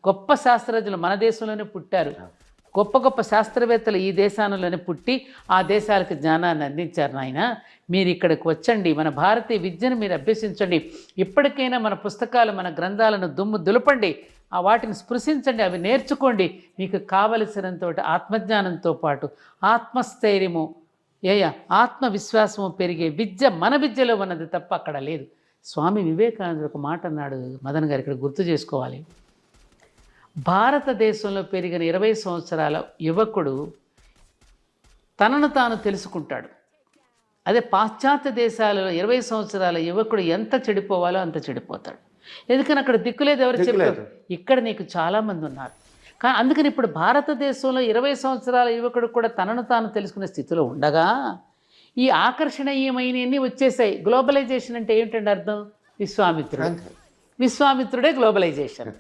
గొప్ప శాస్త్రజ్ఞులు మన దేశంలోనే పుట్టారు. గొప్ప గొప్ప శాస్త్రవేత్తలు ఈ దేశాలలోనే పుట్టి ఆ దేశాలకు జ్ఞానాన్ని అందించారు. నాయన మీరు ఇక్కడికి వచ్చండి, మన భారతీయ విద్యను మీరు అభ్యసించండి, ఇప్పటికైనా మన పుస్తకాలు మన గ్రంథాలను దుమ్ము దులపండి, ఆ వాటిని స్పృశించండి, అవి నేర్చుకోండి. మీకు కావలసినంత ఆత్మజ్ఞానంతో పాటు ఆత్మస్థైర్యము ఆత్మవిశ్వాసము పెరిగే విద్య మన విద్యలో ఉన్నది తప్ప అక్కడ లేదు. స్వామి వివేకానందుడు ఒక మాట అన్నాడు, మదన్ గారు ఇక్కడ గుర్తు చేసుకోవాలి. భారతదేశంలో పెరిగిన 20 సంవత్సరాల యువకుడు తనను తాను తెలుసుకుంటాడు. అదే పాశ్చాత్య దేశాలలో 20 సంవత్సరాల యువకుడు ఎంత చెడిపోవాలో అంత చెడిపోతాడు. ఎందుకని అక్కడ దిక్కులేదు, ఎవరు చెప్పారు? ఇక్కడ నీకు చాలామంది ఉన్నారు. కానీ అందుకని ఇప్పుడు భారతదేశంలో 20 సంవత్సరాల యువకుడు కూడా తనను తాను తెలుసుకునే స్థితిలో ఉండగా ఈ ఆకర్షణీయమైనవన్నీ వచ్చేసాయి. గ్లోబలైజేషన్ అంటే ఏంటంటే అర్థం? విశ్వామిత్రుడే గ్లోబలైజేషన్.